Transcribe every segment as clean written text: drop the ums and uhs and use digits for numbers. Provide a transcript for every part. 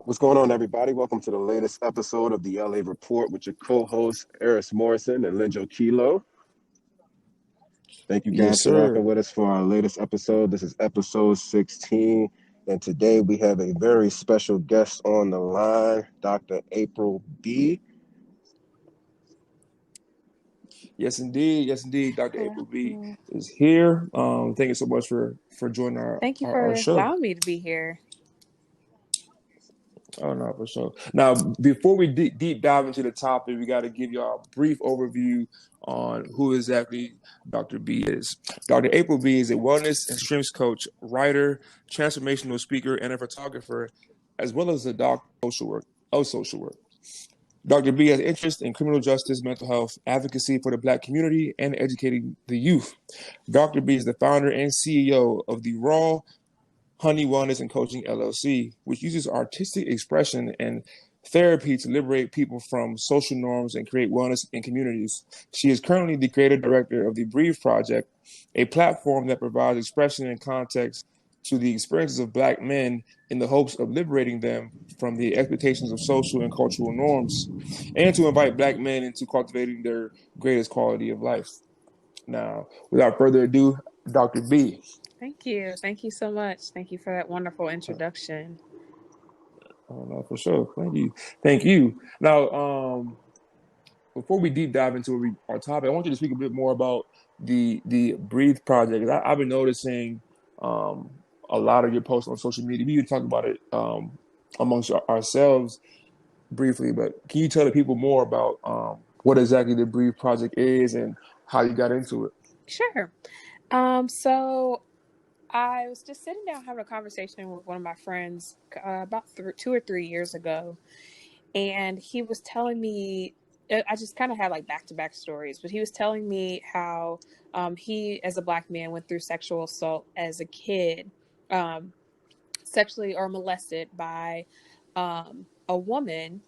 What's going on, everybody? Welcome to the latest episode of the LA Report with your co-hosts, Eris Morrison and Linjo Kilo. Thank you Yes, guys for rocking sir. with us for our latest episode. This is episode 16, and today we have a very special guest on the line, Dr. April B. Yes, indeed. Yes, indeed. Dr. Hello. April B is here. Thank you so much for joining Thank you our for show. allowing me to be here. Oh no, for sure. Now, before we deep dive into the topic, we got to give y'all a brief overview on who exactly Dr. B is. Dr. April B is a wellness and strengths coach, writer, transformational speaker, and a photographer, as well as a doctor of social work. Dr. B has interest in criminal justice, mental health, advocacy for the Black community, and educating the youth. Dr. B is the founder and CEO of the Raw Honey Wellness and Coaching LLC, which uses artistic expression and therapy to liberate people from social norms and create wellness in communities. She is currently the creative director of the Breathe Project, a platform that provides expression and context to the experiences of Black men in the hopes of liberating them from the expectations of social and cultural norms, and to invite Black men into cultivating their greatest quality of life. Now, without further ado, Dr. B. Thank you. Thank you so much. Thank you for that wonderful introduction. Oh no, for sure. Thank you. Thank you. Now, before we deep dive into our topic, I want you to speak a bit more about the Breathe project. I've been noticing um, a lot of your posts on social media. We can talk about it amongst ourselves briefly, but can you tell the people more about what exactly the Breathe project is and how you got into it? Sure. So I was just sitting down having a conversation with one of my friends about 2 or 3 years ago, and he was telling me, I just kind of had like back-to-back stories, but he was telling me how he, as a Black man, went through sexual assault as a kid, sexually or molested by a woman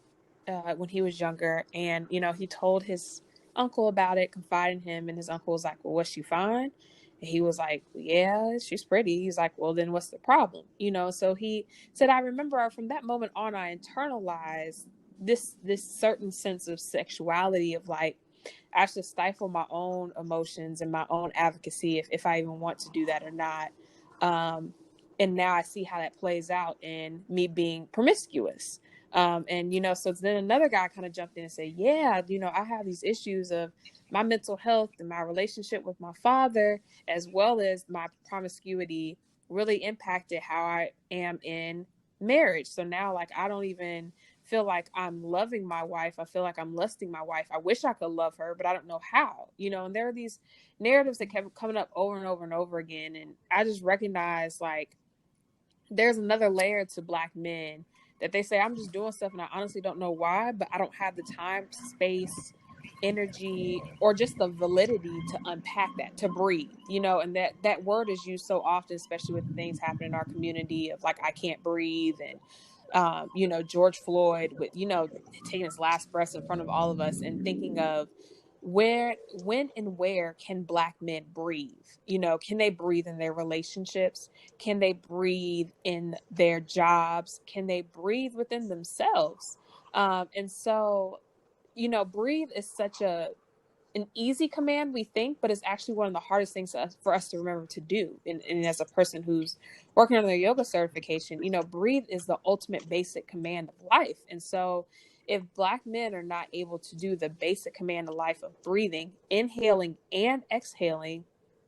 when he was younger. And, he told his uncle about it, confided in him, and his uncle was like, well, was she fine? And he was like, yeah, she's pretty. He's like, well, then what's the problem? So he said, I remember from that moment on, I internalized this certain sense of sexuality of like, I should stifle my own emotions and my own advocacy if I even want to do that or not. And now I see how that plays out in me being promiscuous. So then another guy kind of jumped in and said, yeah, I have these issues of my mental health and my relationship with my father, as well as my promiscuity really impacted how I am in marriage. So now, like, I don't even feel like I'm loving my wife. I feel like I'm lusting my wife. I wish I could love her, but I don't know how, and there are these narratives that kept coming up over and over and over again. And I just recognize, like, there's another layer to Black men that they say, I'm just doing stuff and I honestly don't know why, but I don't have the time, space, energy, or just the validity to unpack that, to breathe, and that word is used so often, especially with the things happening in our community of like, I can't breathe. And George Floyd with, taking his last breaths in front of all of us, and thinking of when and where can Black men breathe? Can they breathe in their relationships? Can they breathe in their jobs? Can they breathe within themselves? Breathe is such an easy command, we think, but it's actually one of the hardest things for us to remember to do. And as a person who's working on their yoga certification, breathe is the ultimate basic command of life. And so if Black men are not able to do the basic command of life of breathing, inhaling and exhaling,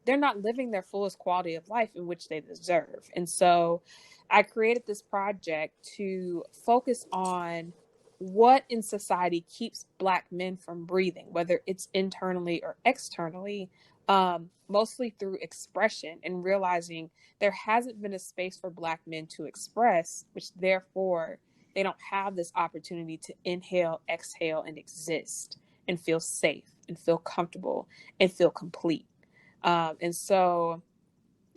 they're not living their fullest quality of life in which they deserve. And so I created this project to focus on what in society keeps Black men from breathing, whether it's internally or externally, mostly through expression, and realizing there hasn't been a space for Black men to express, which therefore they don't have this opportunity to inhale, exhale, and exist and feel safe and feel comfortable and feel complete. And so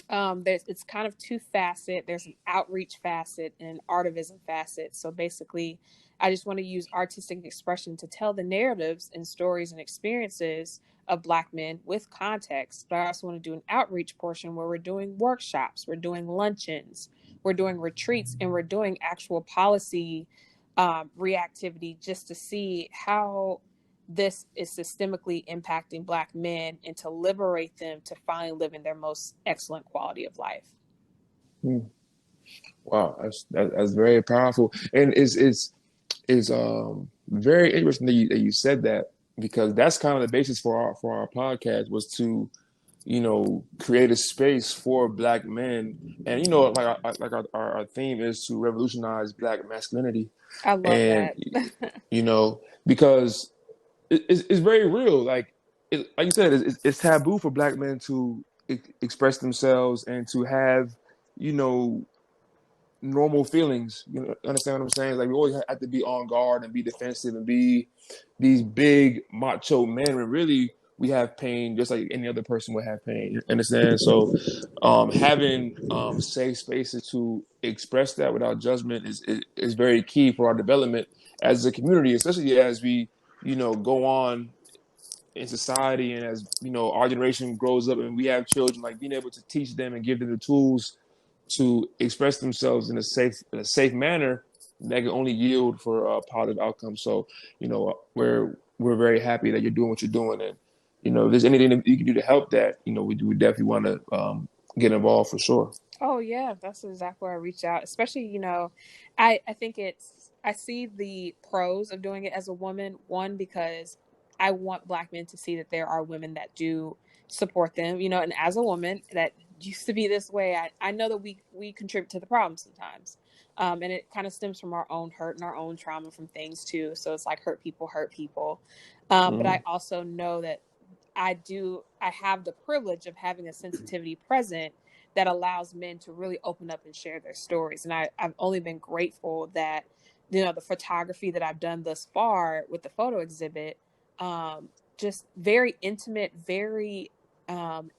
it's kind of two facet. There's an outreach facet and an artivism facet. So basically, I just want to use artistic expression to tell the narratives and stories and experiences of Black men with context. But I also want to do an outreach portion where we're doing workshops, we're doing luncheons, we're doing retreats and we're doing actual policy reactivity just to see how this is systemically impacting Black men and to liberate them to finally live in their most excellent quality of life. Wow, that's very powerful, and it's very interesting that you said that, because that's kind of the basis for our podcast, was to, create a space for Black men, and our theme is to revolutionize Black masculinity, I love and that. because it's very real, like you said, it's taboo for Black men to express themselves and to have, you know normal feelings. Understand what I'm saying? Like, we always have to be on guard and be defensive and be these big macho men, when really we have pain just like any other person would have pain. You understand? So, having safe spaces to express that without judgment is very key for our development as a community, especially as we, go on in society, and as our generation grows up and we have children, like being able to teach them and give them the tools to express themselves in a safe manner that can only yield for positive outcomes. So, we're very happy that you're doing what you're doing, and if there's anything that you can do to help that, we definitely want to get involved for sure. Oh yeah, that's exactly why I reached out. Especially, I think I see the pros of doing it as a woman. One, because I want Black men to see that there are women that do support them, and as a woman that used to be this way, I know that we contribute to the problem sometimes. And it kind of stems from our own hurt and our own trauma from things too. So it's like hurt people hurt people. But I also know that I have the privilege of having a sensitivity present that allows men to really open up and share their stories. And I've only been grateful that, the photography that I've done thus far with the photo exhibit, just very intimate, very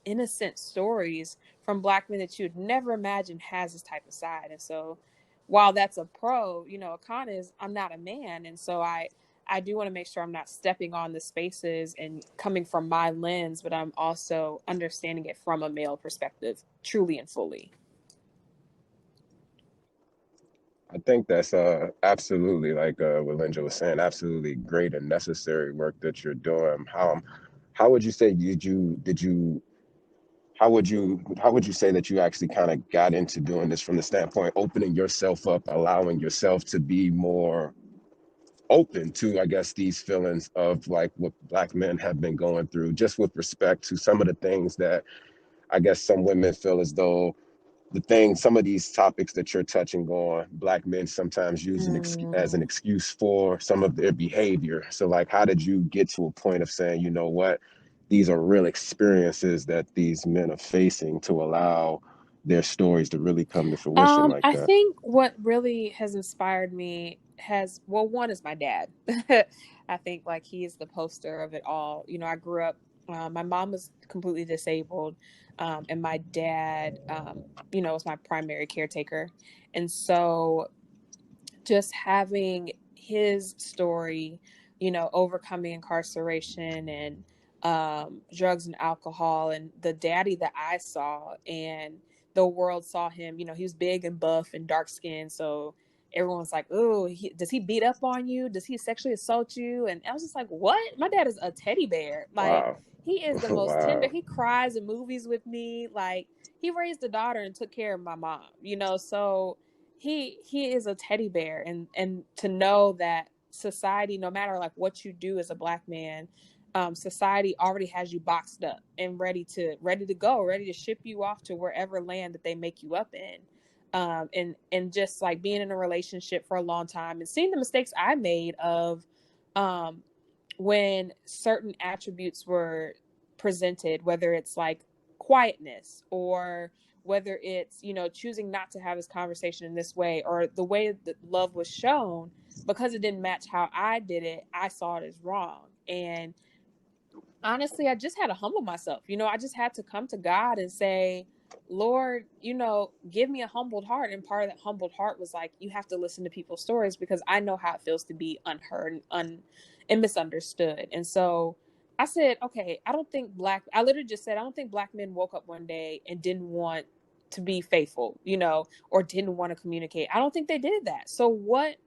innocent stories from Black men that you'd never imagine has this type of side. And so while that's a pro, a con is I'm not a man. And so I do want to make sure I'm not stepping on the spaces and coming from my lens, but I'm also understanding it from a male perspective, truly and fully. I think that's absolutely, like what Linda was saying, absolutely great and necessary work that you're doing. How would you say did you how would you say that you actually kind of got into doing this, from the standpoint opening yourself up, allowing yourself to be more open to, I guess, these feelings of like what Black men have been going through, just with respect to some of the things that I guess some women feel as though some of these topics that you're touching on, Black men sometimes use as an excuse for some of their behavior. So, like, how did you get to a point of saying, you know what, these are real experiences that these men are facing, to allow their stories to really come to fruition like I that? think what really has inspired me one is my dad. I think like he is the poster of it all. I grew up, my mom was completely disabled, and my dad, was my primary caretaker. And so just having his story, overcoming incarceration and drugs and alcohol, and the daddy that I saw, and the world saw him. He was big and buff and dark skinned, so everyone's like, "Oh, does he beat up on you? Does he sexually assault you?" And I was just like, "What? My dad is a teddy bear. Like, Wow. he is the most tender. Wow. He cries in movies with me. Like, he raised a daughter and took care of my mom. So." He is a teddy bear, and to know that society, no matter like what you do as a Black man, society already has you boxed up and ready to go, ready to ship you off to wherever land that they make you up in. And just like being in a relationship for a long time and seeing the mistakes I made of um when certain attributes were presented, whether it's like quietness, or whether it's, choosing not to have this conversation in this way, or the way that love was shown, because it didn't match how I did it, I saw it as wrong. And honestly, I just had to humble myself. I just had to come to God and say, Lord, give me a humbled heart. And part of that humbled heart was like, you have to listen to people's stories, because I know how it feels to be unheard and misunderstood. And so I said, okay, I literally just said, I don't think Black men woke up one day and didn't want to be faithful, you know, or didn't want to communicate. I don't think they did that. So what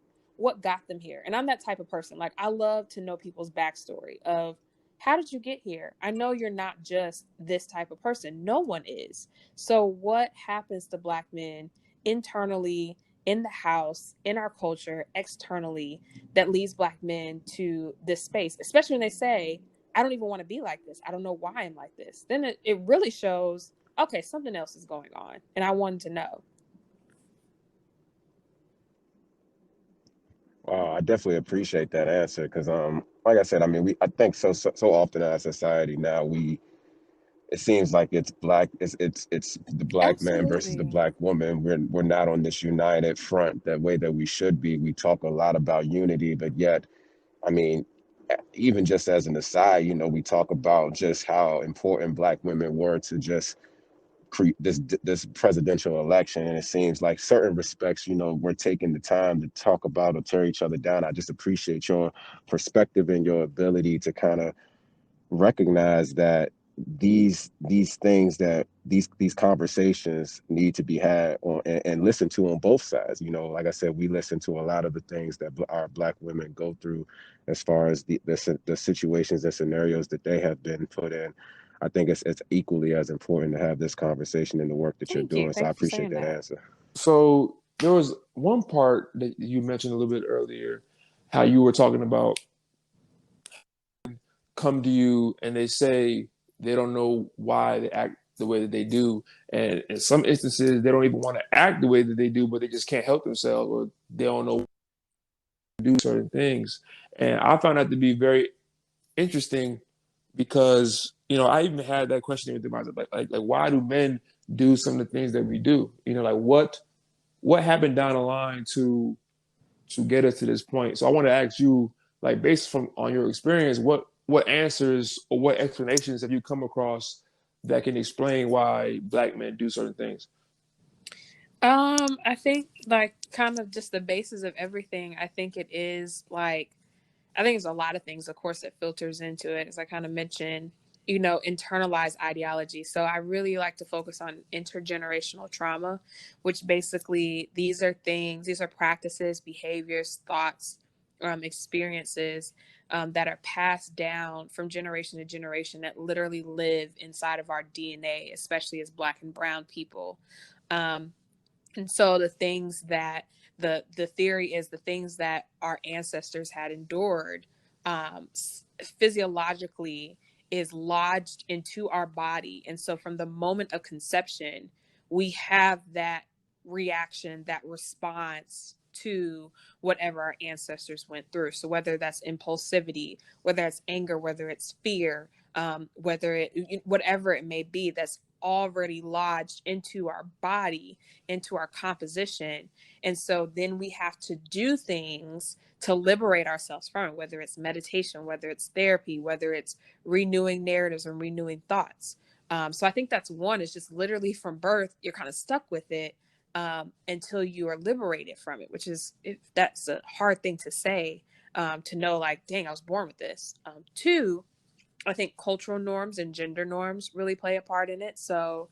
got them here? And I'm that type of person. Like, I love to know people's backstory of, how did you get here? I know you're not just this type of person. No one is. So what happens to Black men internally, in the house, in our culture, externally, that leads Black men to this space, especially when they say, I don't even want to be like this. I don't know why I'm like this. Then it really shows, okay, something else is going on. And I wanted to know. Wow, I definitely appreciate that answer because, like I said, I mean, I think so often in our society now it seems like it's the Black man versus the Absolutely. Black woman. We're not on this united front that way that we should be. We talk a lot about unity, but yet, I mean, even just as an aside, you know, we talk about just how important Black women were to just this presidential election, and it seems like certain respects, you know, we're taking the time to talk about or tear each other down. I just appreciate your perspective and your ability to kind of recognize that these things that these conversations need to be had on and listened to on both sides. You know, like I said, we listen to a lot of the things that our Black women go through as far as the situations and scenarios that they have been put in. I think it's equally as important to have this conversation in the work that you're Thank you. doing. So I Thank you for appreciate saying that that. answer. So there was one part that you mentioned a little bit earlier, how you were talking about come to you and they say they don't know why they act the way that they do. And in some instances, they don't even want to act the way that they do, but they just can't help themselves, or they don't know to do certain things. And I found that to be very interesting because, you know, I even had that question with myself, like why do men do some of the things that we do? You know, like what happened down the line to get us to this point. So I want to ask you, like, based from on your experience, what answers or what explanations have you come across that can explain why Black men do certain things? I think, like, kind of just the basis of everything. I think it is like, I think it's a lot of things, of course, that filters into it. As I kind of mentioned, you know, internalized ideology. So I really like to focus on intergenerational trauma, which basically these are practices, behaviors, thoughts, experiences that are passed down from generation to generation that literally live inside of our DNA, especially as Black and Brown people. Um, and so the things that the theory is, the things that our ancestors had endured physiologically is lodged into our body. And so from the moment of conception, we have that reaction, that response to whatever our ancestors went through. So whether that's impulsivity, whether it's anger, whether it's fear, whatever it may be, that's already lodged into our body, into our composition. And so then we have to do things to liberate ourselves from it, whether it's meditation, whether it's therapy, whether it's renewing narratives and renewing thoughts. So I think that's one, is just literally from birth, you're kind of stuck with it until you are liberated from it, which is, that's a hard thing to say, to know, like, dang, I was born with this. Two, I think cultural norms and gender norms really play a part in it. So,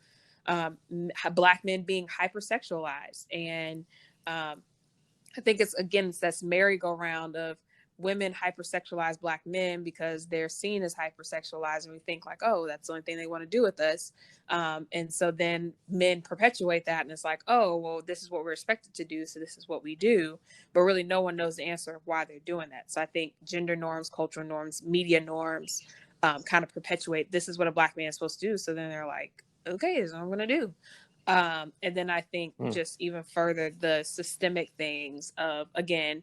Black men being hypersexualized, and I think it's that's merry-go-round of women hypersexualize Black men because they're seen as hypersexualized, and we think like, oh, that's the only thing they want to do with us. And so then men perpetuate that, and it's like, oh, well, this is what we're expected to do, so this is what we do. But really, no one knows the answer of why they're doing that. So I think gender norms, cultural norms, media norms kind of perpetuate, this is what a Black man is supposed to do. So then they're like, okay, this is what I'm going to do. And then I think Mm. just even further, the systemic things of, again,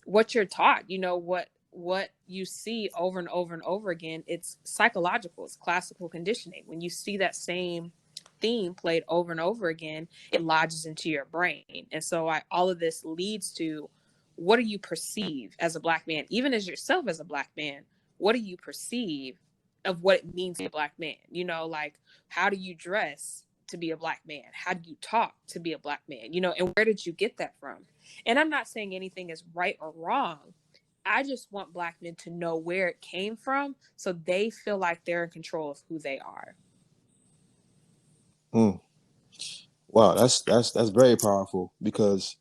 what you're taught, you know, what you see over and over and over again. It's psychological, it's classical conditioning. When you see that same theme played over and over again, it lodges into your brain. And so all of this leads to, what do you perceive as a Black man, even as yourself as a Black man? What do you perceive of what it means to be a Black man? You know, like, how do you dress to be a Black man? How do you talk to be a Black man? You know, and where did you get that from? And I'm not saying anything is right or wrong. I just want Black men to know where it came from so they feel like they're in control of who they are. Mm. Wow, that's very powerful because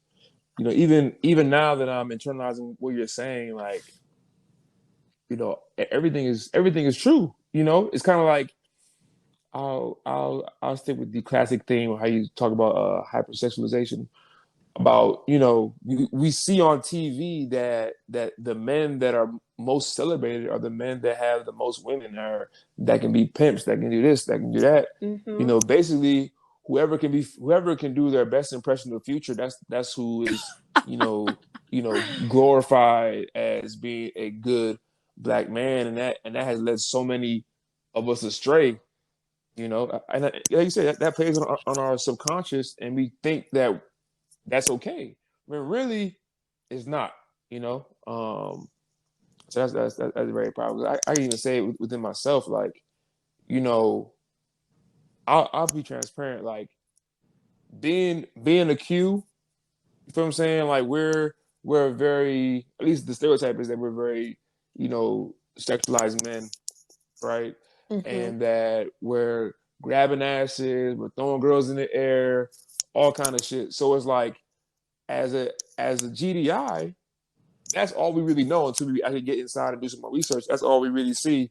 even now that I'm internalizing what you're saying, like everything is true. It's kind of like I'll stick with the classic theme of how you talk about hypersexualization. About we see on TV that the men that are most celebrated are the men that have the most women, or that can be pimps, that can do this, that can do that. Mm-hmm. Basically, whoever can do their best impression of the future. That's who is glorified as being a good black man, and that has led so many of us astray. And like you said, that plays on our subconscious, and we think that's okay. I mean, really, it's not. You know, so that's very powerful. I can even say it within myself, like you know, I'll be transparent. Like being a Q, you feel what I'm saying? Like we're very, at least the stereotype is that we're very, sexualized men, right? Mm-hmm. And that we're grabbing asses, we're throwing girls in the air, all kind of shit. So it's like as a GDI, that's all we really know until we actually get inside and do some more research. That's all we really see.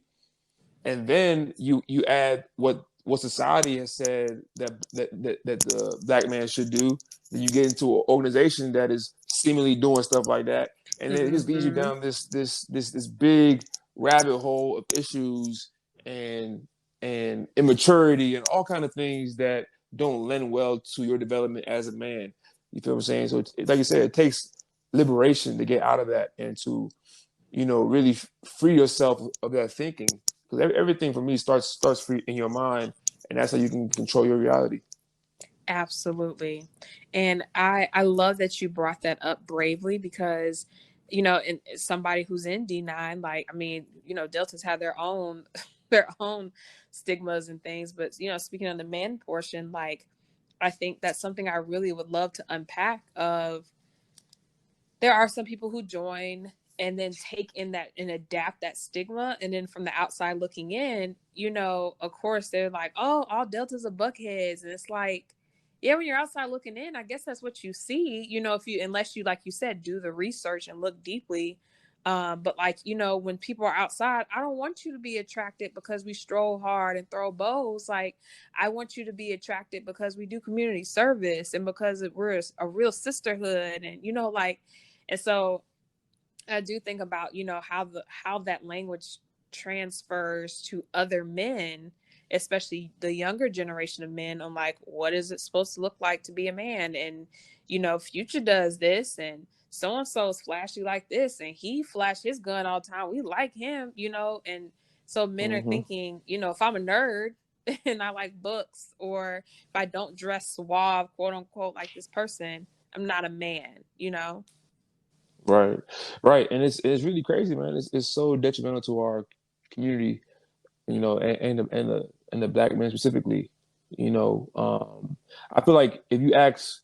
And then you add what society has said that the black man should do. Then you get into an organization that is seemingly doing stuff like that, and then it just leads you Mm-hmm. down this big rabbit hole of issues and immaturity and all kind of things that don't lend well to your development as a man. You feel what I'm saying? So like you said, it takes liberation to get out of that and to really free yourself of that thinking, because everything for me starts free in your mind, and that's how you can control your reality. Absolutely. And I love that you brought that up bravely because, and somebody who's in D9, like, I mean, Deltas have their own their own stigmas and things, but speaking on the man portion, like I think that's something I really would love to unpack of there are some people who join and then take in that and adapt that stigma, and then from the outside looking in, of course they're like, oh, all deltas are buckheads, and it's like, yeah, when you're outside looking in, I guess that's what you see, if you, unless you, like you said, do the research and look deeply. But like, when people are outside, I don't want you to be attracted because we stroll hard and throw bows. Like, I want you to be attracted because we do community service and because we're a real sisterhood, and like, and so I do think about, how that language transfers to other men, especially the younger generation of men, on like, what is it supposed to look like to be a man? And, Future does this, and so and so is flashy like this, and he flashed his gun all the time. We like him, and so men are Mm-hmm. thinking, if I'm a nerd and I like books, or if I don't dress suave, quote unquote, like this person, I'm not a man. Right, right, and it's really crazy, man. It's so detrimental to our community, and the black man specifically. I feel like if you ask,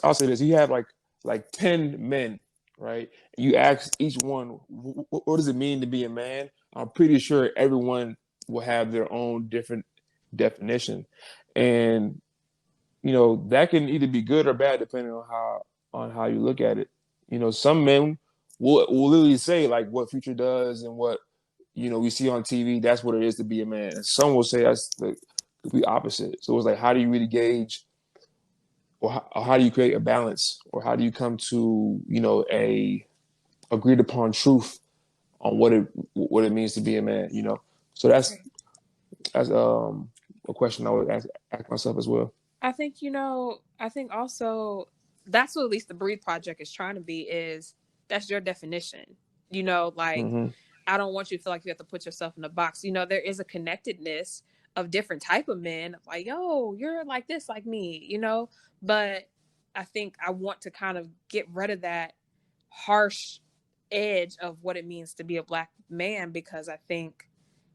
I'll say this: you have like 10 men, right? You ask each one, what does it mean to be a man? I'm pretty sure everyone will have their own different definition, and that can either be good or bad depending on how you look at it. Some men will literally say like what Future does and what we see on TV. That's what it is to be a man. And some will say that's the complete opposite. So it's like, how do you really gauge, or how do you create a balance, or how do you come to a agreed upon truth on what it means to be a man? So that's a question I would ask myself as well. I think, I think also that's what at least the Breathe Project is trying to be is that's your definition. Like, Mm-hmm. I don't want you to feel like you have to put yourself in a box. There is a connectedness of different type of men. Like, yo, you're like this, like me. But I think I want to kind of get rid of that harsh edge of what it means to be a black man, because I think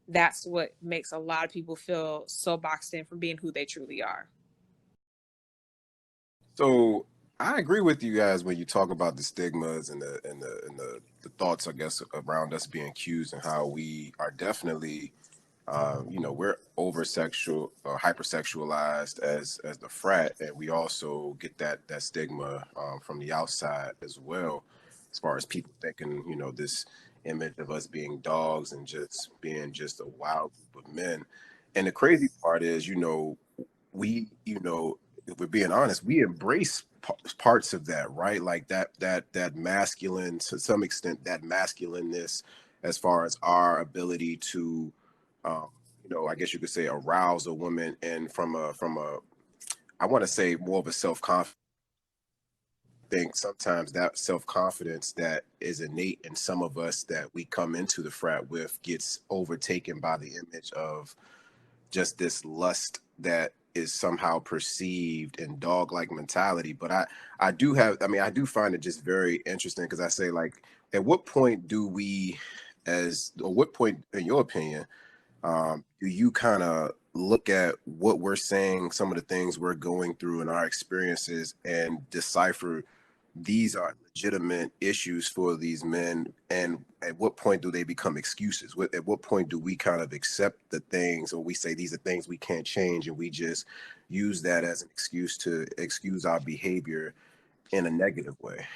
that's what makes a lot of people feel so boxed in from being who they truly are. So I agree with you guys when you talk about the stigmas and the thoughts, I guess, around us being accused, and how we are definitely, over sexual or hypersexualized as the frat, and we also get that stigma from the outside as well, as far as people thinking, you know, this image of us being dogs and just being just a wild group of men. And the crazy part is, you know, we, you know, if we're being honest, we embrace parts of that, right? Like that masculine, to some extent, that masculineness, as far as our ability to, um, you know, I guess you could say, arouse a woman, and from a, I want to say more of a self confidence. Think sometimes that self confidence that is innate in some of us that we come into the frat with gets overtaken by the image of just this lust that is somehow perceived in dog like mentality. But I do have, I mean, I do find it just very interesting, because I say, like, at what point do we, as, or what point in your opinion, do you kind of look at what we're saying, some of the things we're going through in our experiences, and decipher these are legitimate issues for these men, and at what point do they become excuses? At what point do we kind of accept the things, or we say these are things we can't change, and we just use that as an excuse to excuse our behavior in a negative way?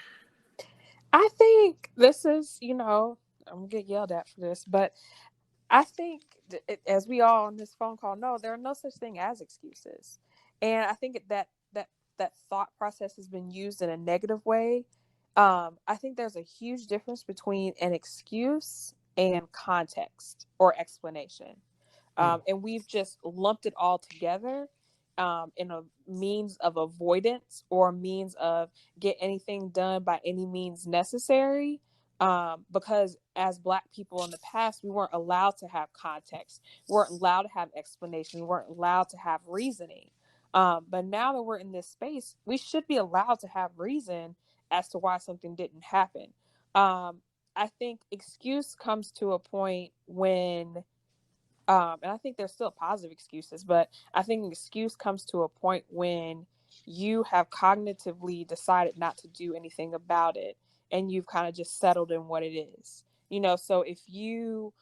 I think this is, you know, I'm gonna get yelled at for this, but I think, as we all on this phone call know, there are no such thing as excuses, and I think that thought process has been used in a negative way. I think there's a huge difference between an excuse and context or explanation, and we've just lumped it all together in a means of avoidance or a means of get anything done by any means necessary, because as Black people in the past, we weren't allowed to have context, we weren't allowed to have explanation, we weren't allowed to have reasoning. But now that we're in this space, we should be allowed to have reason as to why something didn't happen. um, I think excuse comes to a point when, and I think there's still positive excuses, but I think an excuse comes to a point when you have cognitively decided not to do anything about it, and you've kind of just settled in what it is. You know, so if you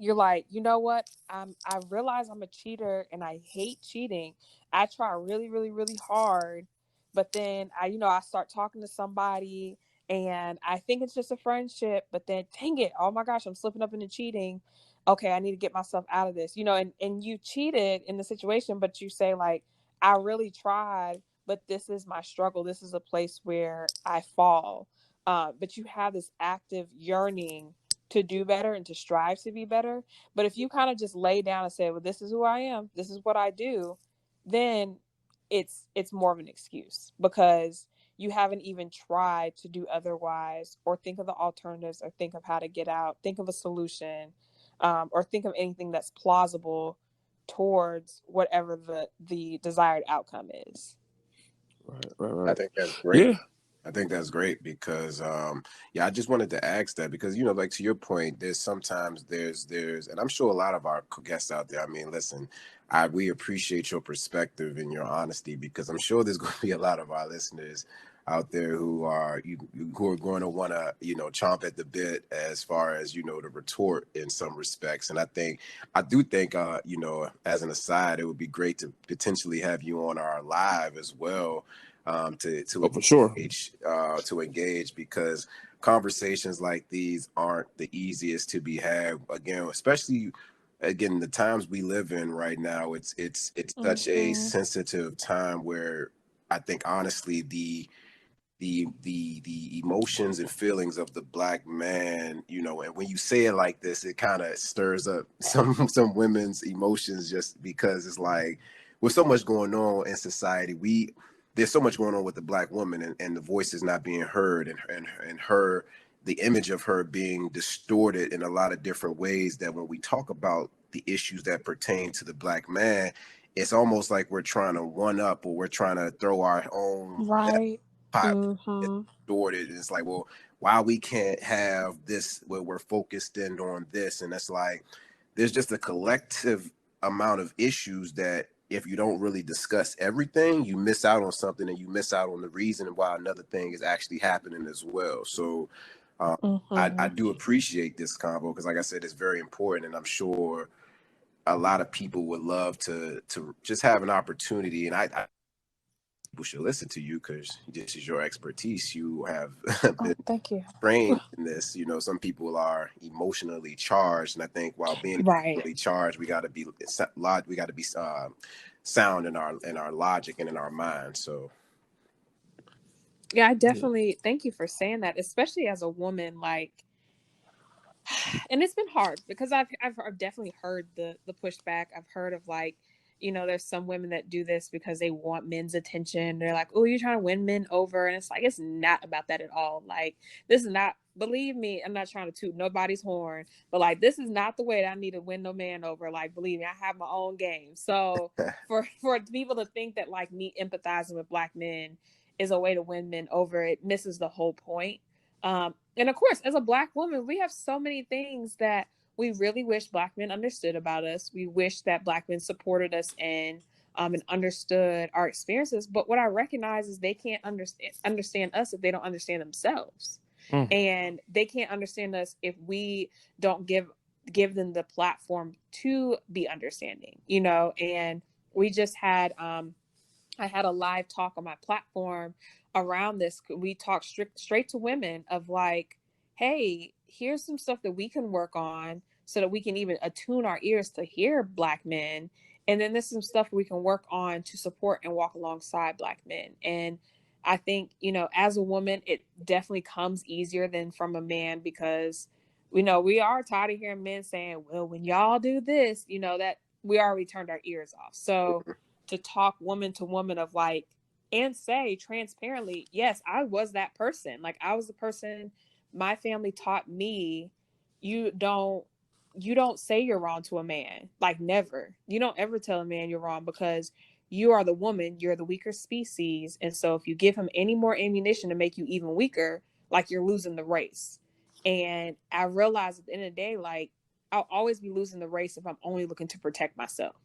you're like, you know what? I realize I'm a cheater and I hate cheating. I try really, really, really hard, but then I start talking to somebody and I think it's just a friendship, but then dang it, oh my gosh, I'm slipping up into cheating. Okay, I need to get myself out of this. And you cheated in the situation, but you say like, I really tried, but this is my struggle. This is a place where I fall. But you have this active yearning to do better and to strive to be better. But if you kind of just lay down and say, well, this is who I am, this is what I do, then it's more of an excuse because you haven't even tried to do otherwise or think of the alternatives or think of how to get out, think of a solution, or think of anything that's plausible towards whatever the desired outcome is. I Right. think that's great. Yeah. I think that's great because yeah, I just wanted to ask that because, you know, like, to your point, there's sometimes there's and I'm sure a lot of our guests out there, I mean, listen, we appreciate your perspective and your honesty, because I'm sure there's going to be a lot of our listeners out there who are going to want to, you know, chomp at the bit as far as, you know, to retort in some respects. And I do think you know, as an aside, it would be great to potentially have you on our live as well, Oh, for sure. to engage, because conversations like these aren't the easiest to be had, again, especially again the times we live in right now. It's such a Mm-hmm. sensitive time where I think honestly the emotions and feelings of the Black man, you know, and when you say it like this, it kind of stirs up some women's emotions, just because it's like, with so much going on in society, there's so much going on with the Black woman, and the voice is not being heard, and her, the image of her being distorted in a lot of different ways, that when we talk about the issues that pertain to the Black man, it's almost like we're trying to one up, or we're trying to throw our own Right. pot Mm-hmm. distorted. And it's like, well, why we can't have this where we're focused in on this? And that's like, there's just a collective amount of issues that if you don't really discuss everything, you miss out on something, and you miss out on the reason why another thing is actually happening as well. So I Mm-hmm. do appreciate this convo, because like I said, it's very important, and I'm sure a lot of people would love to just have an opportunity, and I people should listen to you because this is your expertise. You have been Thank you. trained in this. You know, some people are emotionally charged, and I think while being Right. emotionally charged, we got to be sound in our logic and in our mind. So Yeah, I definitely thank you for saying that, especially as a woman, like, and it's been hard because I've definitely heard the pushback. I've heard of, like, there's some women that do this because they want men's attention. They're like, "Oh, you're trying to win men over," and it's like, it's not about that at all. Like, this is not. Believe me, I'm not trying to toot nobody's horn, but like, this is not the way that I need to win no man over. Like, believe me, I have my own game. So for people to think that, like, me empathizing with Black men is a way to win men over, it misses the whole point. And of course, as a Black woman, we have so many things that we really wish Black men understood about us. We wish that Black men supported us and understood our experiences. But what I recognize is they can't understand us if they don't understand themselves, and they can't understand us if we don't give them the platform to be understanding. And we just had I had a live talk on my platform around this. We talked straight to women of, like, hey, here's some stuff that we can work on so that we can even attune our ears to hear Black men. And then there's some stuff we can work on to support and walk alongside Black men. And I think, as a woman, it definitely comes easier than from a man, because we are tired of hearing men saying, well, when y'all do this, that we already turned our ears off. So to talk woman to woman of, like, and say transparently, yes, I was that person. Like, I was the person. My family taught me, you don't say you're wrong to a man. Like, never. You don't ever tell a man you're wrong, because you are the woman, you're the weaker species. And so if you give him any more ammunition to make you even weaker, like, you're losing the race. And I realized at the end of the day, like, I'll always be losing the race if I'm only looking to protect myself.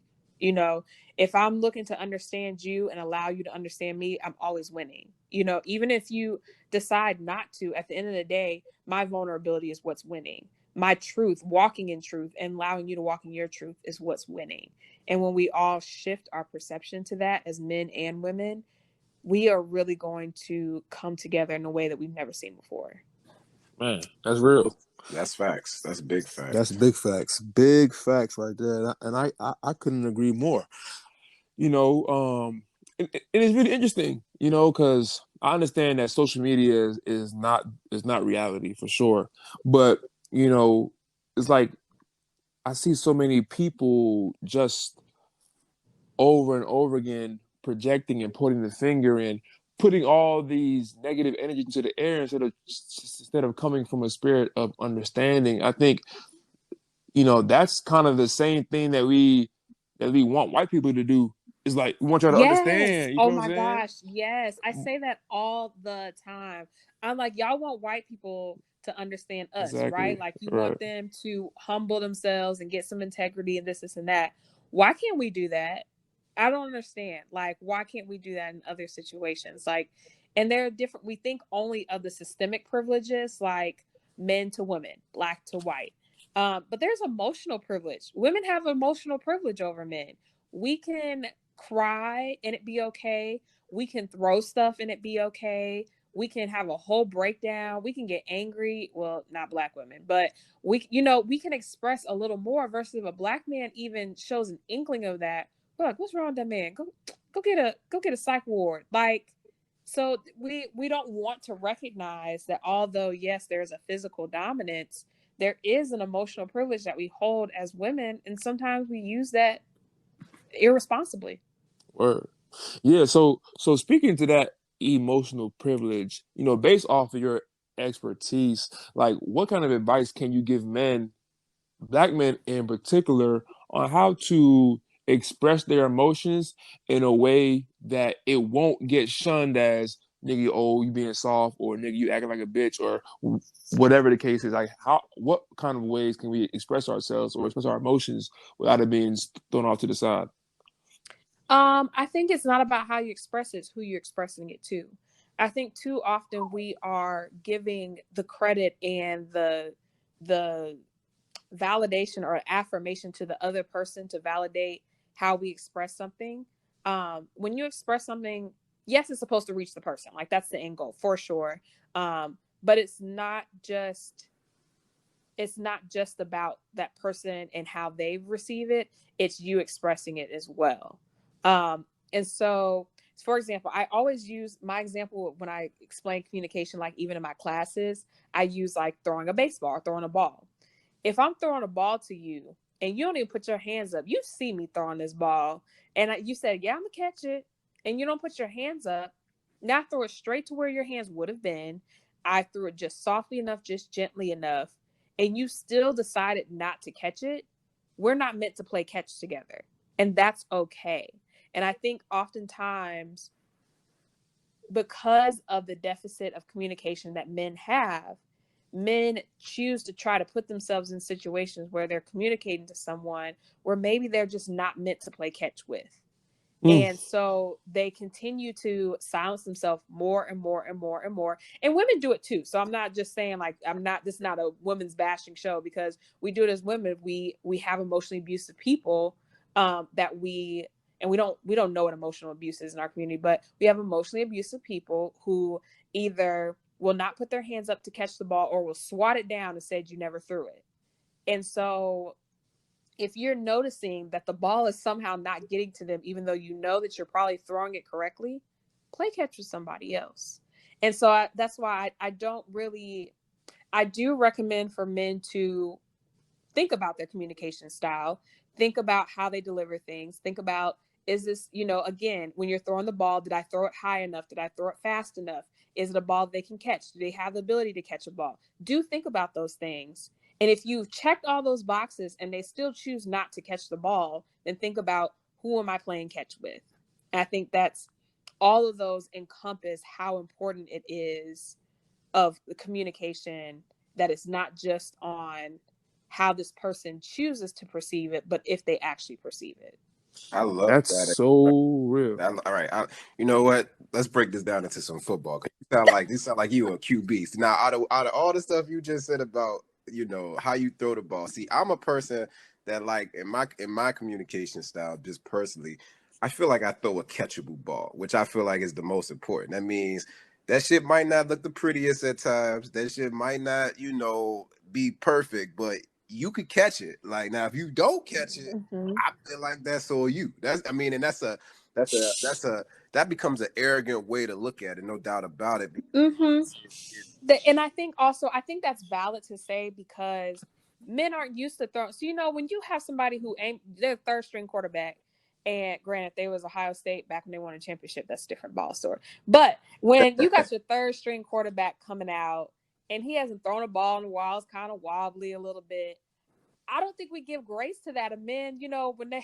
If I'm looking to understand you and allow you to understand me, I'm always winning. Even if you decide not to, at the end of the day, my vulnerability is what's winning. My truth, walking in truth and allowing you to walk in your truth, is what's winning. And when we all shift our perception to that as men and women, we are really going to come together in a way that we've never seen before. Man, that's real. that's facts. That's big facts. That's big facts. Big facts right there. And I couldn't agree more. And it's really interesting, because I understand that social media is not reality for sure. But, it's like I see so many people just over and over again projecting and putting the finger in, putting all these negative energy into the air instead of coming from a spirit of understanding. I think, that's kind of the same thing that we want white people to do. Is like, we want y'all to Yes. understand. You Oh feel what my I'm saying? gosh. Yes. I say that all the time. I'm like, y'all want white people to understand us, right? Exactly. Like, you Right. want them to humble themselves and get some integrity and this, and that. Why can't we do that? I don't understand. Like, why can't we do that in other situations? Like, and there are different, we think only of the systemic privileges, like men to women, Black to white. But there's emotional privilege. Women have emotional privilege over men. We can cry and it be okay. We can throw stuff and it be okay. We can have a whole breakdown. We can get angry. Well, not Black women, but we can express a little more, versus if a Black man even shows an inkling of that, we're like, what's wrong with that man? Go get a psych ward. Like, so we don't want to recognize that, although yes, there's a physical dominance, there is an emotional privilege that we hold as women, and sometimes we use that irresponsibly. Word. Yeah. So speaking to that emotional privilege, based off of your expertise, like, what kind of advice can you give men, Black men in particular, on how to express their emotions in a way that it won't get shunned as, nigga, oh, you being soft, or nigga, you acting like a bitch, or whatever the case is. Like, what kind of ways can we express ourselves or express our emotions without it being thrown off to the side? I think it's not about how you express it, it's who you're expressing it to. I think too often we are giving the credit and the validation or affirmation to the other person to validate how we express something. When you express something, yes, it's supposed to reach the person. Like that's the end goal for sure. But it's not just about that person and how they receive it. It's you expressing it as well. And so, for example, I always use my example when I explain communication, like even in my classes, I use like throwing a baseball or throwing a ball. If I'm throwing a ball to you and you don't even put your hands up, you see me throwing this ball and you said, yeah, I'm gonna catch it. And you don't put your hands up. Now I throw it straight to where your hands would have been. I threw it just softly enough, just gently enough. And you still decided not to catch it. We're not meant to play catch together. And that's okay. And I think oftentimes, because of the deficit of communication that men have, men choose to try to put themselves in situations where they're communicating to someone where maybe they're just not meant to play catch with. And so they continue to silence themselves more and more and more and more. And women do it too. So I'm not just saying like, this is not a women's bashing show, because we do it as women. We have emotionally abusive people that we don't know what emotional abuse is in our community, but we have emotionally abusive people who either will not put their hands up to catch the ball or will swat it down and said you never threw it. And so if you're noticing that the ball is somehow not getting to them, even though you know that you're probably throwing it correctly, play catch with somebody else. And so that's why I do recommend for men to think about their communication style, think about how they deliver things, think about, is this, again, when you're throwing the ball, did I throw it high enough? Did I throw it fast enough? Is it a ball they can catch? Do they have the ability to catch a ball? Do think about those things. And if you've checked all those boxes and they still choose not to catch the ball, then think about, who am I playing catch with? And I think that's all of those encompass how important it is of the communication, that it's not just on how this person chooses to perceive it, but if they actually perceive it. I love That's that. so real. All right, you know what? Let's break this down into some football. 'Cause you sound like you a QB. Now, out of all the stuff you just said about how you throw the ball, see, I'm a person that, like, in my communication style, just personally, I feel like I throw a catchable ball, which I feel like is the most important. That means that shit might not look the prettiest at times. That shit might not, be perfect, but you could catch it. Like, now, if you don't catch it, Mm-hmm. I feel like that's all you. And that becomes an arrogant way to look at it, no doubt about it. Mm-hmm. And I think that's valid to say, because men aren't used to throwing. So, when you have somebody who they're third string quarterback, and granted, they was Ohio State back when they won a championship, that's a different ball story. But when you got your third string quarterback coming out and he hasn't thrown a ball in a while, it's kind of wobbly a little bit, I don't think we give grace to that. And men, when they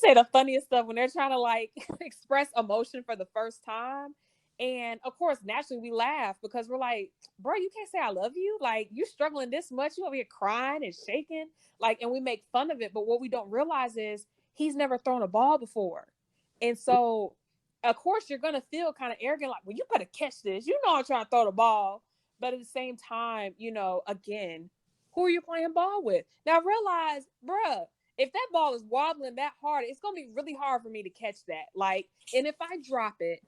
say the funniest stuff when they're trying to like express emotion for the first time. And of course, naturally we laugh because we're like, bro, you can't say I love you. Like, you struggling this much, you over here crying and shaking. Like, and we make fun of it. But what we don't realize is he's never thrown a ball before. And so, of course, you're going to feel kind of arrogant, like, well, you better catch this. I'm trying to throw the ball. But at the same time, again, who are you playing ball with? Now realize, bruh, if that ball is wobbling that hard, it's going to be really hard for me to catch that. Like, and if I drop it,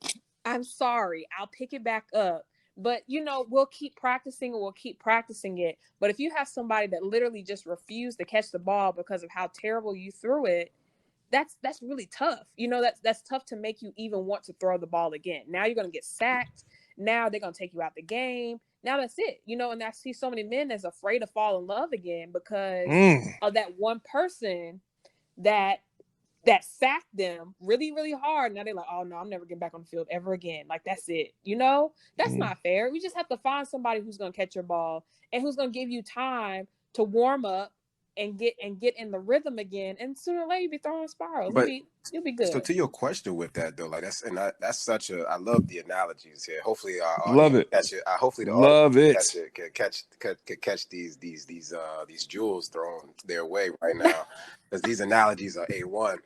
I'm sorry, I'll pick it back up. But, we'll keep practicing and we'll keep practicing it. But if you have somebody that literally just refused to catch the ball because of how terrible you threw it, that's really tough. That's tough to make you even want to throw the ball again. Now you're going to get sacked. Now they're going to take you out the game. Now that's it. And I see so many men that's afraid to fall in love again because of that one person that sacked them really, really hard. Now they're like, oh no, I'm never getting back on the field ever again. Like, that's it. That's not fair. We just have to find somebody who's going to catch your ball and who's going to give you time to warm up and get in the rhythm again. And sooner or later you'll be throwing spirals. But You'll be good. so, to your question with that though, like, that's such a, I love the analogies here. Hopefully our Love audience it. catch it. Hopefully the Love audience it. can catch these jewels thrown their way right now, because these analogies are A1.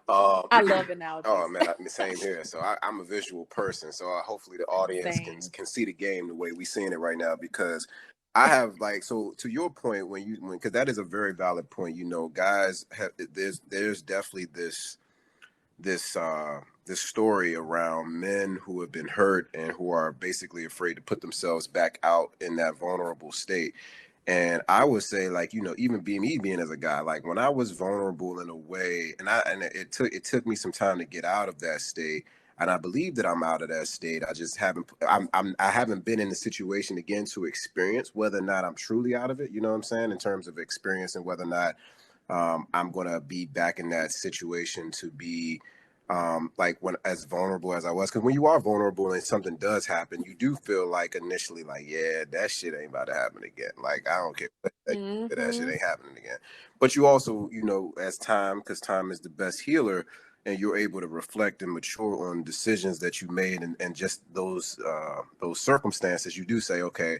I love analogies. Oh man, same here. So I'm a visual person, so hopefully the audience Same. can see the game the way we seeing it right now, because I have like, so to your point, because that is a very valid point. Guys have, there's definitely this story around men who have been hurt and who are basically afraid to put themselves back out in that vulnerable state. And I would say, like, even being as a guy, like when I was vulnerable in a way, and it took me some time to get out of that state. And I believe that I'm out of that state. I just I haven't been in the situation again to experience whether or not I'm truly out of it. You know what I'm saying? In terms of experience and whether or not I'm gonna be back in that situation to be like when as vulnerable as I was. Because when you are vulnerable and something does happen, you do feel like initially like, yeah, that shit ain't about to happen again. Like I don't care that shit Mm-hmm. ain't happening again. But you also, as time, because time is the best healer, and you're able to reflect and mature on decisions that you made, and just those circumstances, you do say, okay,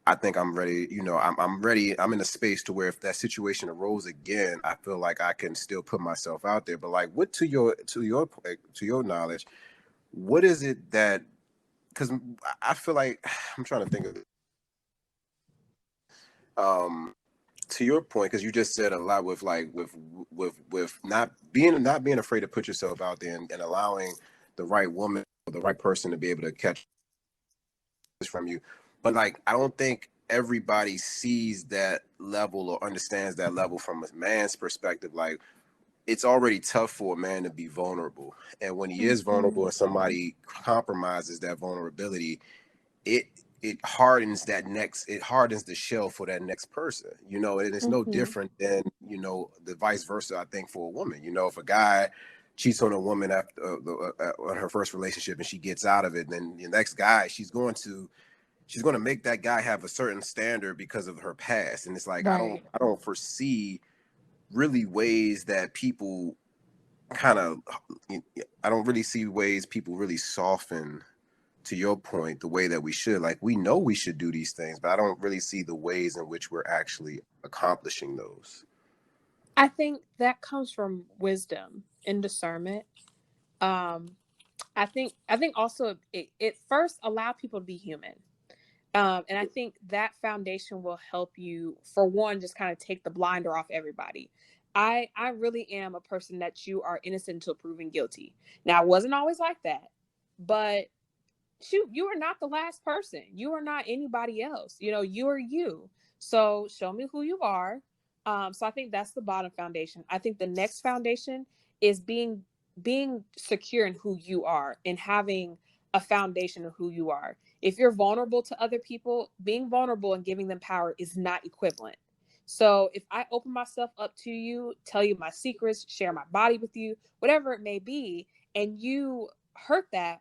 I think I'm ready. I'm ready. I'm in a space to where if that situation arose again, I feel like I can still put myself out there. But like, what to your knowledge, what is it that? Because I feel like I'm trying to think of um to your point, because you just said a lot with like with not being afraid to put yourself out there, and allowing the right woman or the right person to be able to catch this from you. But like, I don't think everybody sees that level or understands that level from a man's perspective. Like, it's already tough for a man to be vulnerable, and when he is Mm-hmm. vulnerable and somebody compromises that vulnerability, it it hardens the shell for that next person, and it's no Mm-hmm. different than the vice versa. I think for a woman, if a guy cheats on a woman after on her first relationship and she gets out of it, then the next guy, she's going to make that guy have a certain standard because of her past. And it's like, i don't Right. i don't foresee really ways that people kind of I don't really see ways people really soften, to your point, the way that we should. Like, we know we should do these things, but I don't really see the ways in which we're actually accomplishing those. I think that comes from wisdom and discernment. Um, I think also it first allow people to be human. And I think that foundation will help you, for one, just kind of take the blinder off everybody. I really am a person that you are innocent until proven guilty. Now, I wasn't always like that, but shoot, you are not the last person. You are not anybody else. You are you. So show me who you are. So I think that's the bottom foundation. I think the next foundation is being secure in who you are and having a foundation of who you are. If you're vulnerable to other people, being vulnerable and giving them power is not equivalent. So if I open myself up to you, tell you my secrets, share my body with you, whatever it may be, and you hurt that,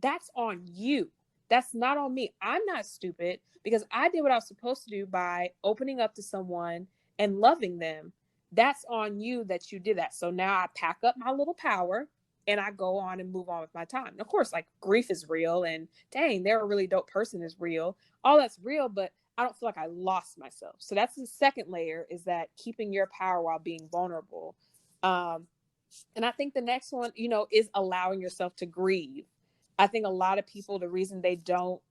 that's on you. That's not on me. I'm not stupid because I did what I was supposed to do by opening up to someone and loving them. That's on you that you did that. So now I pack up my little power and I go on and move on with my time. And of course, like, grief is real, and dang, they're a really dope person is real. All that's real, but I don't feel like I lost myself. So that's the second layer, is that keeping your power while being vulnerable. Um, and I think the next one, is allowing yourself to grieve. I think a lot of people, the reason they don't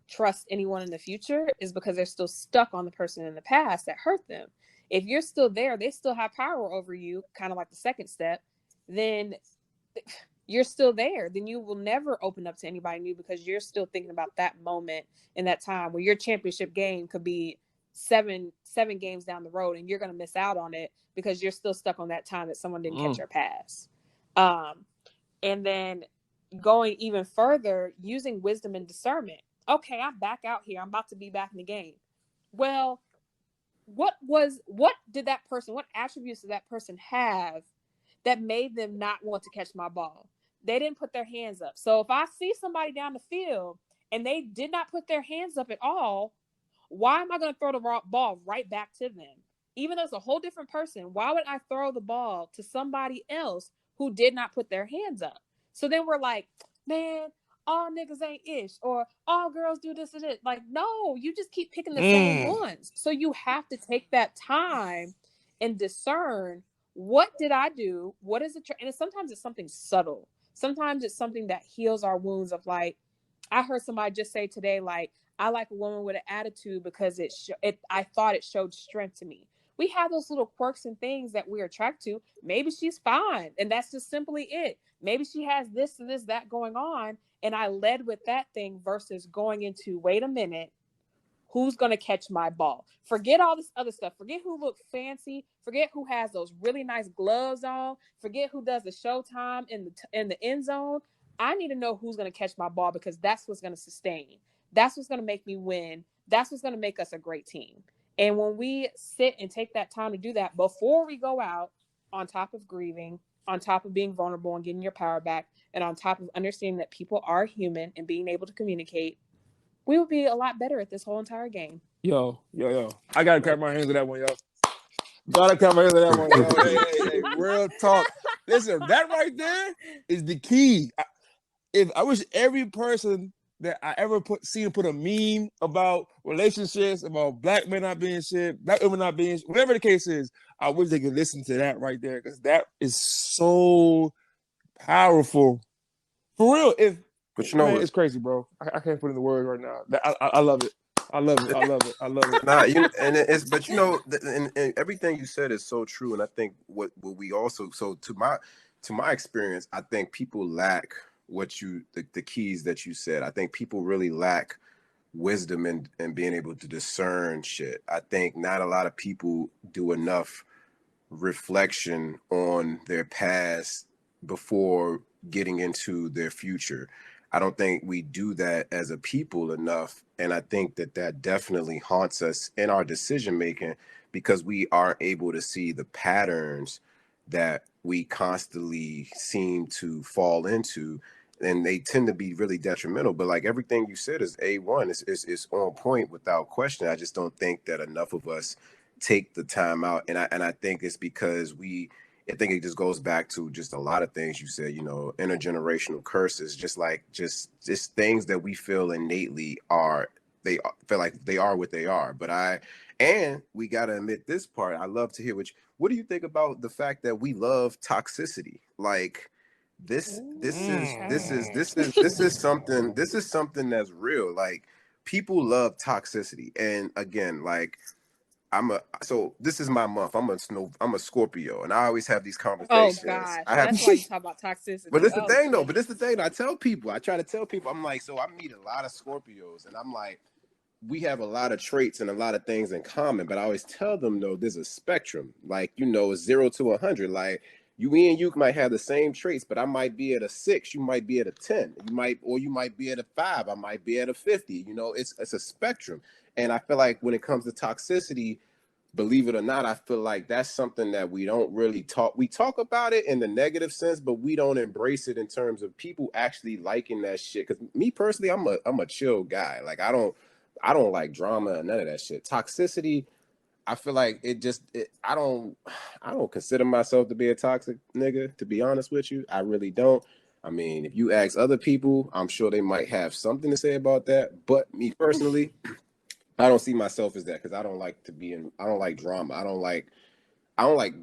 trust anyone in the future is because they're still stuck on the person in the past that hurt them. If you're still there, they still have power over you, kind of like the second step, then you're still there. Then you will never open up to anybody new because you're still thinking about that moment in that time where your championship game could be seven games down the road, and you're going to miss out on it because you're still stuck on that time that someone didn't catch your pass. Um, and then going even further, using wisdom and discernment. Okay, I'm back out here. I'm about to be back in the game. Well, what attributes did that person have that made them not want to catch my ball? They didn't put their hands up. So if I see somebody down the field and they did not put their hands up at all, why am I going to throw the ball right back to them? Even though it's a whole different person, why would I throw the ball to somebody else who did not put their hands up? So then we're like, man, all niggas ain't ish, or all girls do this and this. Like, no, you just keep picking the same Mm. ones. So you have to take that time and discern, what did I do? What is it? And sometimes it's something subtle. Sometimes it's something that heals our wounds of, like, I heard somebody just say today, like, I like a woman with an attitude because I thought it showed strength to me. We have those little quirks and things that we're attracted to. Maybe she's fine, and that's just simply it. Maybe she has this and this, that going on, and I led with that thing versus going into, wait a minute, who's going to catch my ball? Forget all this other stuff. Forget who looks fancy. Forget who has those really nice gloves on. Forget who does the showtime in the end zone. I need to know who's going to catch my ball, because that's what's going to sustain. That's what's going to make me win. That's what's going to make us a great team. And when we sit and take that time to do that before we go out, on top of grieving, on top of being vulnerable and getting your power back, and on top of understanding that people are human and being able to communicate, we would be a lot better at this whole entire game. Yo. I gotta clap my hands with that one, yo. Gotta clap my hands with that one, yo. Hey, real talk. Listen, that right there is the key. I wish every person that I ever seen put a meme about relationships, about black men not being shit, black women not being shit, whatever the case is, I wish they could listen to that right there, because that is so powerful. For real. But you know, Man, it's crazy, bro. I can't put in the words right now. I love it. I love it. nah, but you know, and everything you said is so true. And I think what we also, so to my experience, I think people lack the keys that you said. I think people really lack wisdom and being able to discern shit. I think not a lot of people do enough reflection on their past before getting into their future. I don't think we do that as a people enough. And I think that definitely haunts us in our decision making, because we aren't able to see the patterns that we constantly seem to fall into. And they tend to be really detrimental. But like everything you said is A1. It's on point without question. I just don't think that enough of us take the time out. And I think it's because I think it just goes back to just a lot of things you said, intergenerational curses, just things that we feel innately feel like they are what they are. And we got to admit this part. I love to hear what do you think about the fact that we love toxicity? Like this is something that's real. Like people love toxicity. And again, like so this is my month. I'm a Scorpio, and I always have these Oh conversations. gosh, that's why you talk about toxicity. But it's the Oh thing though. But goodness. it's the thing. I try to tell people, I'm like, so I meet a lot of Scorpios, and I'm like, we have a lot of traits and a lot of things in common. But I always tell them though, there's a spectrum. Like 0 to 100. Like me and you might have the same traits, but I might be at a 6. You might be at a 10. You might be at a 5. I might be at a 50. It's a spectrum. And I feel like when it comes to toxicity, believe it or not, I feel like that's something that we don't really talk. We talk about it in the negative sense, but we don't embrace it in terms of people actually liking that shit. Because me personally, I'm a chill guy. Like I don't like drama and none of that shit. Toxicity, I feel like I don't consider myself to be a toxic nigga, to be honest with you. I really don't. I mean, if you ask other people, I'm sure they might have something to say about that. But me personally, I don't see myself as that, because I don't like I don't like drama. I don't like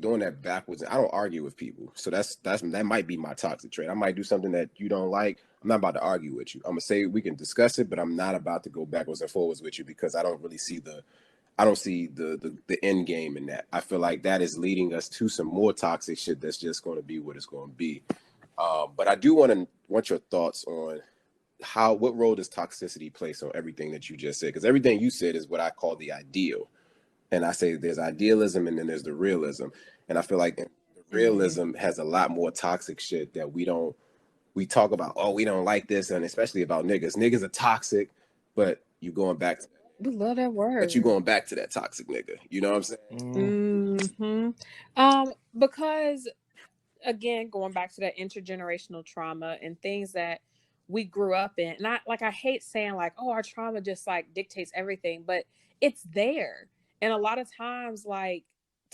doing that backwards. I don't argue with people. So that might be my toxic trait. I might do something that you don't like. I'm not about to argue with you. I'm gonna say we can discuss it, but I'm not about to go backwards and forwards with you, because I don't really see the end game in that. I feel like that is leading us to some more toxic shit that's just going to be what it's going to be. But I do want your thoughts on what role does toxicity play on everything that you just said? Because everything you said is what I call the ideal. And I say there's idealism and then there's the realism. And I feel like the realism has a lot more toxic shit that we talk about. Oh, we don't like this. And especially about niggas. Niggas are toxic, but you going back to We love that word. but you going back to that toxic nigga. You know what I'm saying? Because again, going back to that intergenerational trauma and things that we grew up in. And I hate saying like, oh, our trauma just like dictates everything, but it's there. And a lot of times like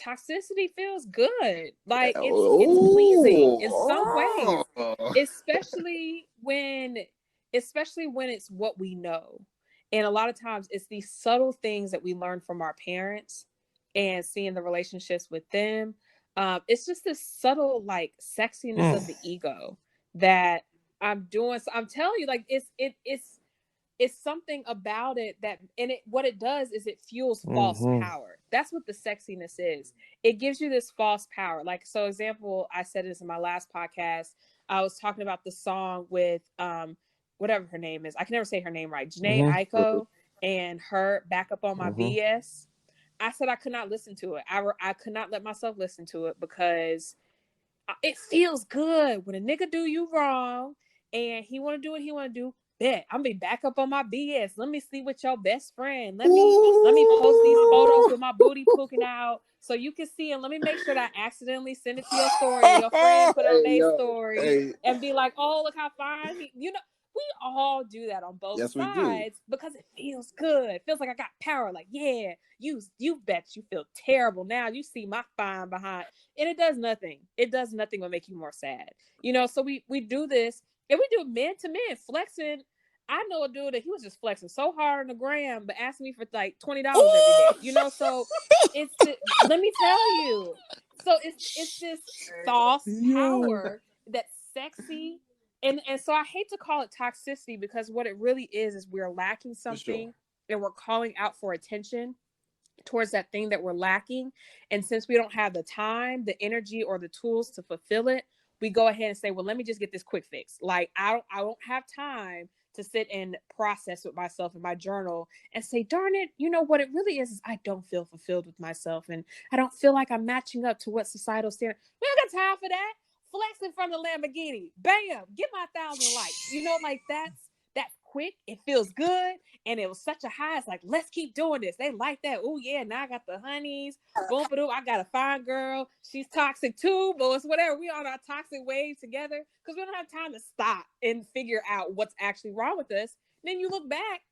toxicity feels good. Like it's pleasing in some ways, especially when it's what we know. And a lot of times it's these subtle things that we learn from our parents and seeing the relationships with them. It's just this subtle like sexiness of the ego that I'm doing. So I'm telling you, like it's it's something about it that, and what it does is it fuels false Mm-hmm. power. That's what the sexiness is. It gives you this false power. Like, so example, I said this in my last podcast. I was talking about the song with whatever her name is. I can never say her name right. Janae Mm-hmm. Aiko and her Back Up on My Mm-hmm. BS. I said I could not listen to it. I could not let myself listen to it because it feels good when a nigga do you wrong and he want to do what he want to do. Bet I'm be back up on my BS. Let me see what your best friend. Let me post these photos with my booty poking out so you can see, and let me make sure that I accidentally send it to your story and your friend put it on Hey, their yo, story hey, and be like, oh, look how fine he. We all do that on both yes, we do. sides because it feels good. It feels like I got power. Like, yeah, you bet you feel terrible now. You see my fine behind, and it does nothing. It does nothing but make you more sad. So we do this, and we do men to men flexing. I know a dude that he was just flexing so hard on the gram, but asking me for like $20 every day. So let me tell you. So it's this false Yo. power that's sexy, and so I hate to call it toxicity because what it really is we're lacking For sure. something and we're calling out for attention towards that thing that we're lacking. And since we don't have the time, the energy, or the tools to fulfill it, we go ahead and say, well, let me just get this quick fix. Like I don't have time to sit and process with myself in my journal and say, darn it, what it really is I don't feel fulfilled with myself and I don't feel like I'm matching up to what societal standard. We don't got time for that. Flex in front of the Lamborghini. Bam, get my 1,000 likes. Like that quick. It feels good. And it was such a high. It's like, let's keep doing this. They like that. Oh yeah, now I got the honeys. Boom, boom. I got a fine girl. She's toxic too, but it's whatever. We on our toxic wave together because we don't have time to stop and figure out what's actually wrong with us. Then you look back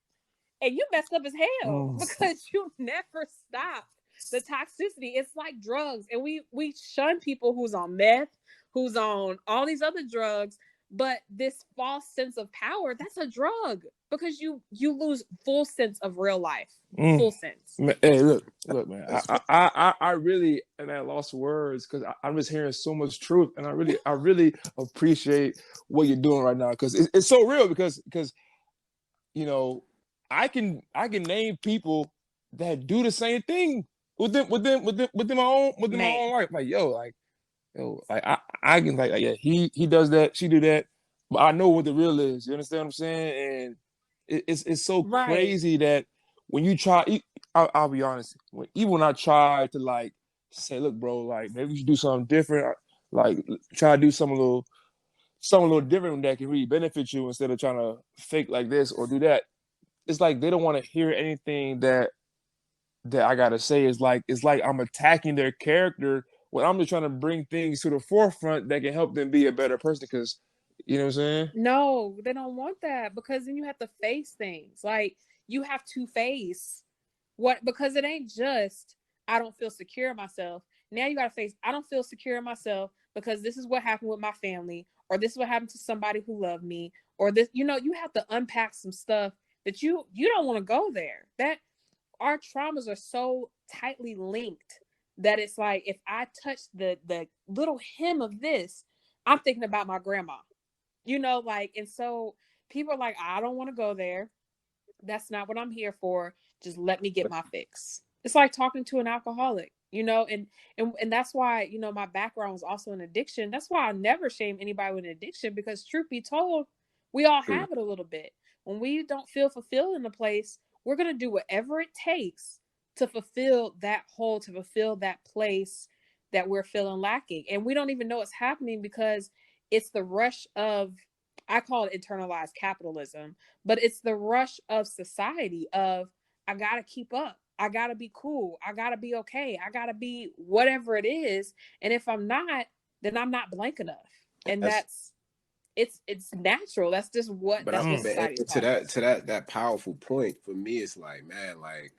and you messed up as hell Mm. because you never stopped the toxicity. It's like drugs, and we shun people who's on meth, who's on all these other drugs. But this false sense of power, that's a drug because you lose full sense of real life. Mm. Full sense. Hey, look, man. That's I really, and I lost words because I'm just hearing so much truth, and I really appreciate what you're doing right now because it's so real. Because you know, I can name people that do the same thing within my Man. own life. Like like I can like yeah, he does that, she do that, but I know what the real is. You understand what I'm saying? And it's so Right. crazy that when you try, I'll be honest, even when I try to like say, look, bro, like maybe you should do something different, like try to do something a little different that can really benefit you instead of trying to fake like this or do that. It's like they don't want to hear anything that I gotta say. It's like I'm attacking their character when I'm just trying to bring things to the forefront that can help them be a better person. Because you know what I'm saying? No, they don't want that because then you have to face things. Like you have to face what, because it ain't just I don't feel secure in myself. Now you got to face I don't feel secure in myself because this is what happened with my family, or this is what happened to somebody who loved me, or this. You have to unpack some stuff that you don't want to go there. That our traumas are so tightly linked that it's like if I touch the little hem of this, I'm thinking about my grandma. Like, and so people are like, I don't want to go there. That's not what I'm here for. Just let me get my fix. It's like talking to an alcoholic, and that's why, my background was also in addiction. That's why I never shame anybody with an addiction, because truth be told, we all mm, have it a little bit. When we don't feel fulfilled in a place, we're gonna do whatever it takes to fulfill that hole, to fulfill that place that we're feeling lacking. And we don't even know it's happening because it's the rush of, I call it internalized capitalism, but it's the rush of society of I gotta keep up, I gotta be cool, I gotta be okay, I gotta be whatever it is, and if I'm not, then I'm not blank enough. And that's it's natural. That's just but I that's what Mm. society to taught us. that powerful point for me, it's like, man, like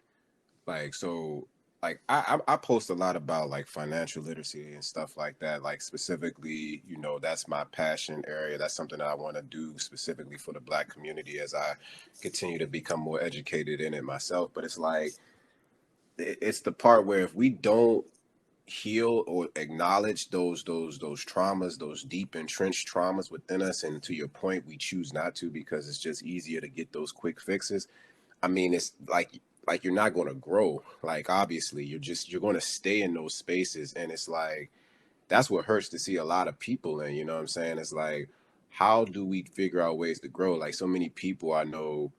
so like I post a lot about like financial literacy and stuff like that, like specifically, that's my passion area. That's something that I want to do specifically for the Black community as I continue to become more educated in it myself. But it's like it's the part where if we don't heal or acknowledge those traumas, those deep entrenched traumas within us, and to your point, we choose not to because it's just easier to get those quick fixes. I mean, it's like you're not going to grow. Like obviously, you're going to stay in those spaces, and it's like that's what hurts to see a lot of people in. You know what I'm saying? It's like, how do we figure out ways to grow? Like so many people I know,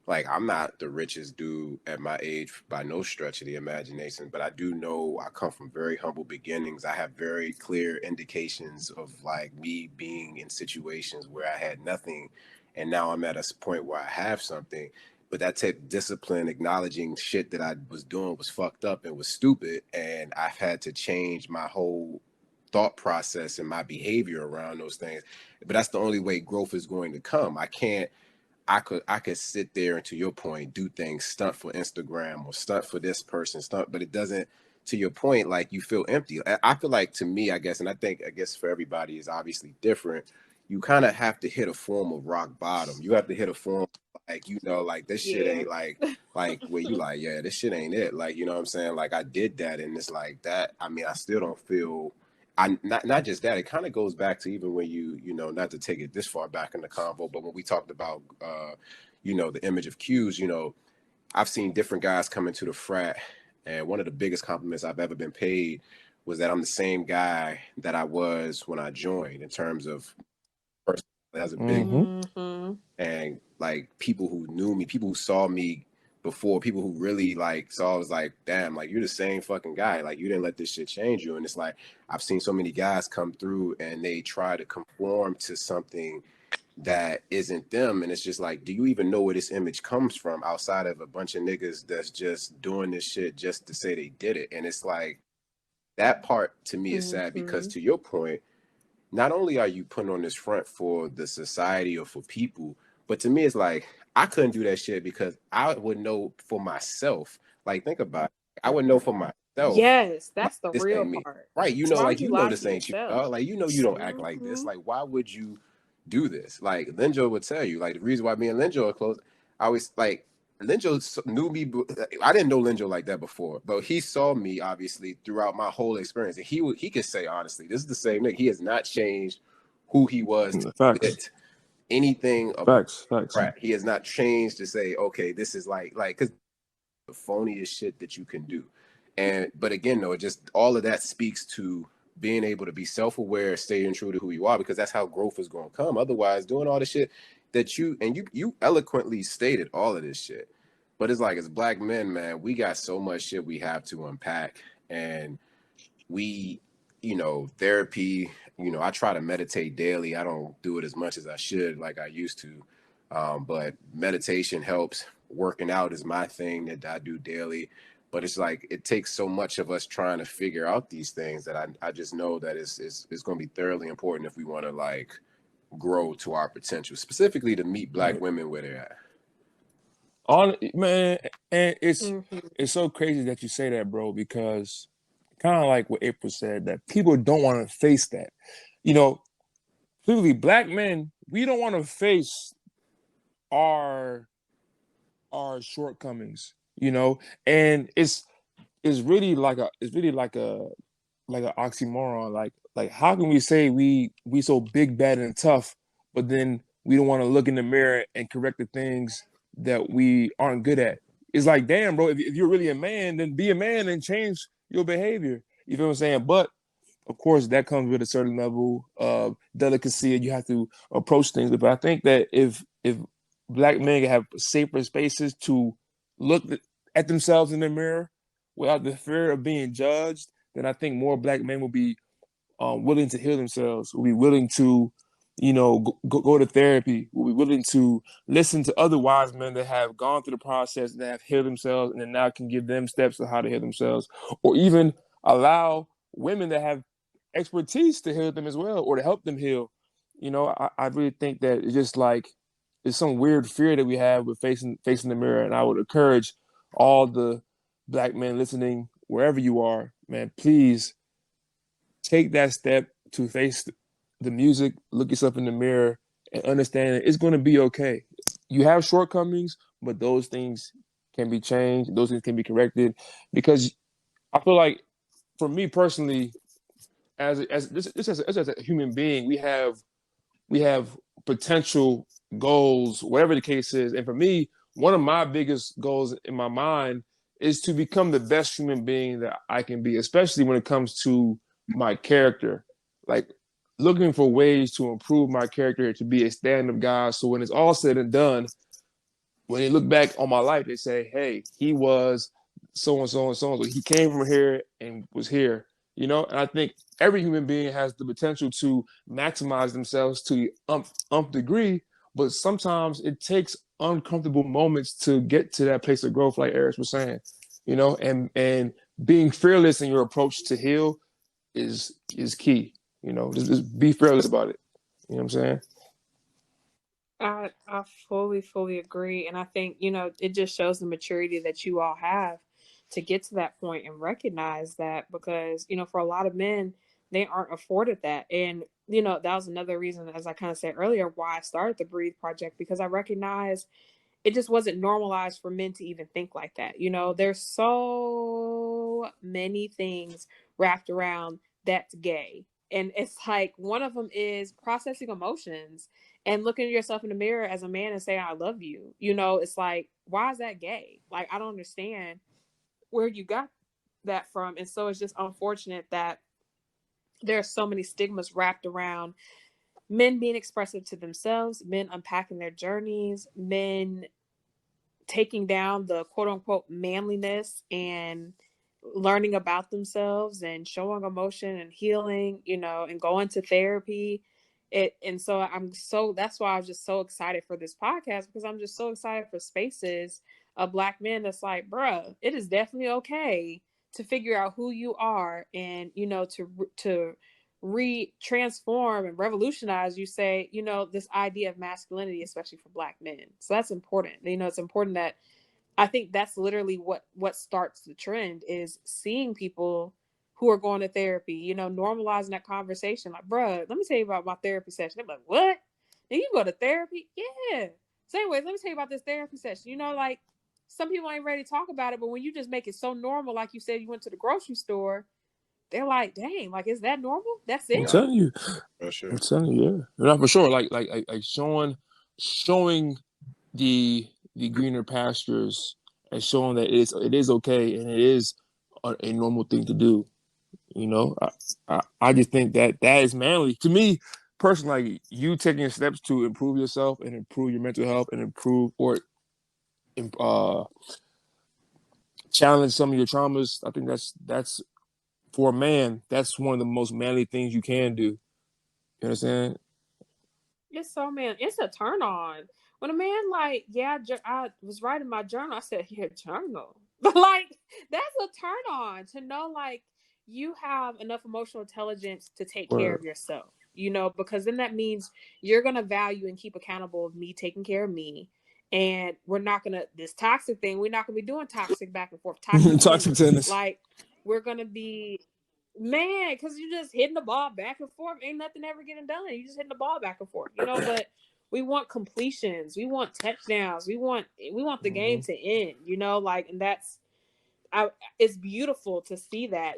like I'm not the richest dude at my age by no stretch of the imagination, but I do know I come from very humble beginnings. I have very clear indications of like me being in situations where I had nothing, and now I'm at a point where I have something. But that took discipline, acknowledging shit that I was doing was fucked up and was stupid, and I've had to change my whole thought process and my behavior around those things. But that's the only way growth is going to come. I could sit there and, to your point, do things, stunt for Instagram or stunt for this person, stunt, but it doesn't. To your point, like you feel empty. I feel like, to me, I guess, and I guess for everybody is obviously different. You kind of have to hit a form of rock bottom. You have to hit a form like, like this shit Yeah. ain't like where you like, yeah, this shit ain't it. Like, you know what I'm saying? Like I did that, and it's like that. I mean, I still don't feel. I not just that. It kind of goes back to even when not to take it this far back in the convo, but when we talked about the image of cues. I've seen different guys come into the frat, and one of the biggest compliments I've ever been paid was that I'm the same guy that I was when I joined in terms of person as a big, Mm-hmm. Mm-hmm. and like people who knew me, people who saw me before, people who really like saw, I was like, damn, like you're the same fucking guy. Like you didn't let this shit change you. And it's like I've seen so many guys come through and they try to conform to something that isn't them. And it's just like, do you even know where this image comes from outside of a bunch of niggas that's just doing this shit just to say they did it? And it's like that part to me is sad because, Mm-hmm. to your point, not only are you putting on this front for the society or for people, but to me, it's like I couldn't do that shit because I would know for myself. Like, think about it. I would know for myself, Yes, like, that's the this real ain't me. part. Right. Why would Like, you lie this to ain't you, yourself? dog. Like, you don't act like this. Mm-hmm. Like, why would you do this? Like, Linjo would tell you, like, the reason why me and Linjo are close, I always, like, Linjo knew me. I didn't know Linjo like that before, but he saw me obviously throughout my whole experience, and he could say honestly, this is the same nigga. He has not changed who he was to Facts. fit anything about Facts. Pratt. He has not changed to say, okay, this is like because the phoniest shit that you can do. And but again, though, it just all of that speaks to being able to be self-aware, staying true to who you are, because that's how growth is going to come. Otherwise, doing all the shit that you eloquently stated all of this shit. But it's like, as black men, man, we got so much shit we have to unpack, and we, therapy, I try to meditate daily. I don't do it as much as I should, like I used to. But meditation helps. Working out is my thing that I do daily. But it's like, it takes so much of us trying to figure out these things that I just know that it's going to be thoroughly important if we want to like grow to our potential, specifically to meet black Right. women where they're at. On man, and Mm-hmm. it's so crazy that you say that, bro, because kind of like what April said, that people don't want to face that. You know, clearly black men, we don't want to face our shortcomings, and it's really like an oxymoron. Like how can we say we so big, bad, and tough, but then we don't want to look in the mirror and correct the things that we aren't good at? It's like, damn, bro, if you're really a man, then be a man and change your behavior. You feel what I'm saying? But of course, that comes with a certain level of delicacy, and you have to approach things. But I think that if black men have safer spaces to look at themselves in the mirror without the fear of being judged, then I think more black men will be willing to heal themselves, will be willing to, go to therapy, will be willing to listen to other wise men that have gone through the process, that have healed themselves, and then now can give them steps on how to heal themselves, or even allow women that have expertise to heal them as well, or to help them heal. I really think that it's just like it's some weird fear that we have with facing the mirror, and I would encourage all the black men listening, wherever you are, man, please take that step to face the music, look yourself in the mirror, and understand that it's going to be okay. You have shortcomings, but those things can be changed. Those things can be corrected, because I feel like for me personally, as a human being, we have potential goals, whatever the case is. And for me, one of my biggest goals in my mind is to become the best human being that I can be, especially when it comes to my character. Like looking for ways to improve my character to be a stand-up guy. So when it's all said and done, when they look back on my life, they say, hey, he was so and so and so and so. He came from here and was here, And I think every human being has the potential to maximize themselves to the umph degree, but sometimes it takes uncomfortable moments to get to that place of growth, like Eric was saying, and being fearless in your approach to heal is key. Just be fearless about it. You know what I'm saying? I fully agree. And I think, it just shows the maturity that you all have to get to that point and recognize that because, for a lot of men, they aren't afforded that. And, that was another reason, as I kind of said earlier, why I started the Breathe Project, because I recognized it just wasn't normalized for men to even think like that. There's so many things wrapped around that's gay. And it's like one of them is processing emotions and looking at yourself in the mirror as a man and saying, I love you. It's like, why is that gay? Like, I don't understand where you got that from. And so it's just unfortunate that there are so many stigmas wrapped around men being expressive to themselves, men unpacking their journeys, men taking down the quote unquote manliness and learning about themselves and showing emotion and healing, and going to therapy. And so that's why I was just so excited for this podcast, because I'm just so excited for spaces of Black men that's like, bruh, it is definitely okay to figure out who you are and, to transform and revolutionize, you say, this idea of masculinity, especially for Black men. So that's important. It's important that I think that's literally what starts the trend is seeing people who are going to therapy, normalizing that conversation. Like, bruh, let me tell you about my therapy session. They're like, what? And you go to therapy? Yeah. So anyways, let me tell you about this therapy session. Like some people ain't ready to talk about it, but when you just make it so normal, like you said, you went to the grocery store, they're like, dang, like, is that normal? That's it? I'm telling you. For sure. I'm telling you, yeah. Not for sure. Like showing the greener pastures and showing that it is okay and it is a normal thing to do. I just think that is manly to me personally. Like, you taking steps to improve yourself and improve your mental health and improve or uh, challenge some of your traumas. I think that's for a man. That's one of the most manly things you can do. You understand? It's so, man, it's a turn on. When a man like, yeah, I was writing my journal. I said, here, journal. But like, that's a turn on to know like you have enough emotional intelligence to take care Right. of yourself, because then that means you're gonna value and keep accountable of me taking care of me. And we're not gonna this toxic thing, we're not gonna be doing toxic back and forth, toxic Toxic tennis. tennis. Like we're gonna be man, because you're just hitting the ball back and forth. Ain't nothing ever getting done. You just hitting the ball back and forth, But we want completions. We want touchdowns. We want the game to end, Like, and it's beautiful to see that.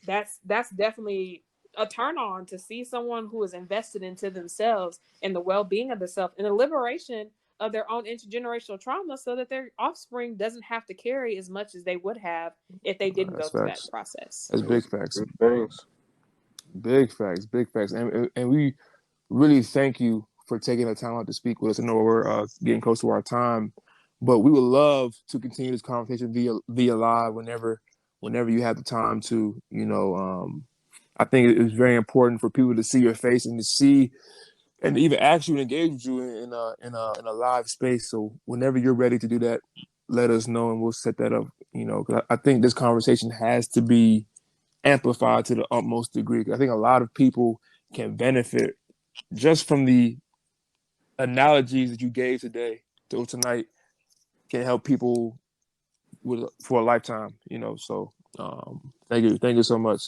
That's definitely a turn on to see someone who is invested into themselves and the well being of themselves and the liberation of their own intergenerational trauma, so that their offspring doesn't have to carry as much as they would have if they didn't go That's through that facts. process. That's big Those facts. good things. Big facts. Big facts. And we really thank you for taking the time out to speak with us. I know we're getting close to our time, but we would love to continue this conversation via live whenever you have the time to. I think it's very important for people to see your face and to see and to even ask you and engage with you in a live space. So whenever you're ready to do that, let us know and we'll set that up. 'Cause I think this conversation has to be amplified to the utmost degree. I think a lot of people can benefit just from the analogies that you gave tonight can help people for a lifetime. So thank you so much.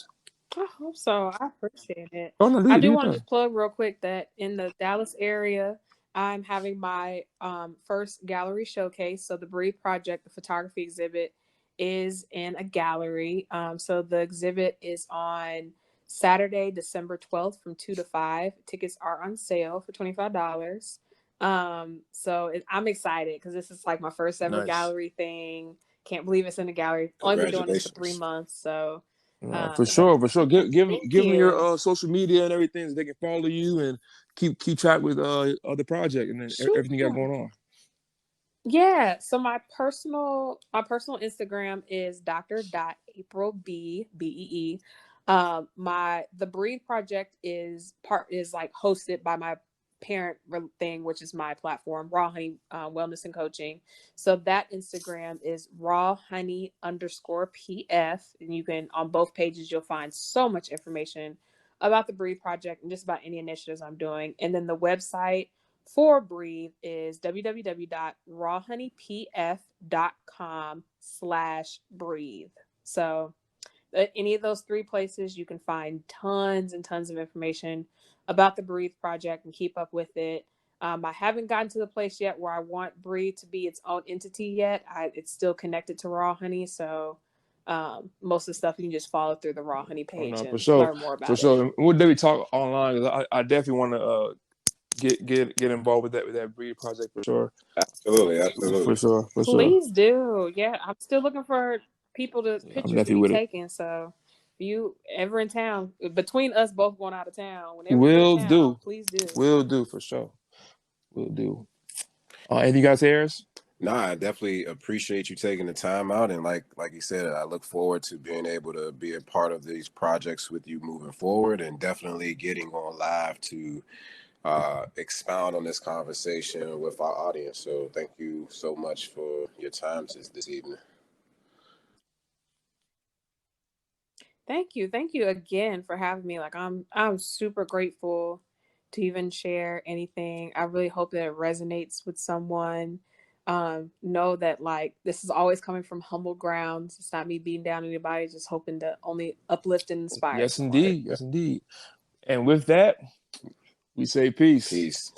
I hope so. I appreciate it. Oh no, I do do your want to thing. just plug real quick that in the Dallas area, I'm having my first gallery showcase. So the Breathe Project, the photography exhibit, is in a gallery. So the exhibit is on Saturday, December 12th from 2 to 5. Tickets are on sale for $25. So I'm excited because this is like my first ever gallery thing. Can't believe it's in a gallery. Only been doing this for 3 months. So for sure. Give them your social media and everything so they can follow you and keep track with the project and then everything you got going on. Yeah, so my personal Instagram is dr.aprilbee. The Breathe project is like hosted by my parent thing, which is my platform, Raw Honey Wellness and Coaching. So that Instagram is rawhoney_pf, and you can, on both pages, you'll find so much information about the Breathe project and just about any initiatives I'm doing. And then the website for Breathe is www.rawhoneypf.com/breathe. So any of those 3 places, you can find tons and tons of information about the Breathe project and keep up with it. I haven't gotten to the place yet where I want Breathe to be its own entity yet. It's still connected to Raw Honey, so most of the stuff you can just follow through the Raw Honey page and learn more about it. For sure. We'll definitely talk online. I definitely want to get involved with that Breed project for sure. Absolutely. For sure. Please do. Yeah, I'm still looking for people to pictures to be taken. So if you ever in town, between us both going out of town, whenever you're in town, please do. Will do for sure. Will do. Anything else, Harris? No, I definitely appreciate you taking the time out, and like you said, I look forward to being able to be a part of these projects with you moving forward, and definitely getting on live to expound on this conversation with our audience. So thank you so much for your time this evening. Thank you again for having me. Like I'm super grateful to even share anything. I really hope that it resonates with someone. Know that like this is always coming from humble grounds. It's not me beating down anybody, just hoping to only uplift and inspire someone. Yes indeed. And with that, we say peace. Peace.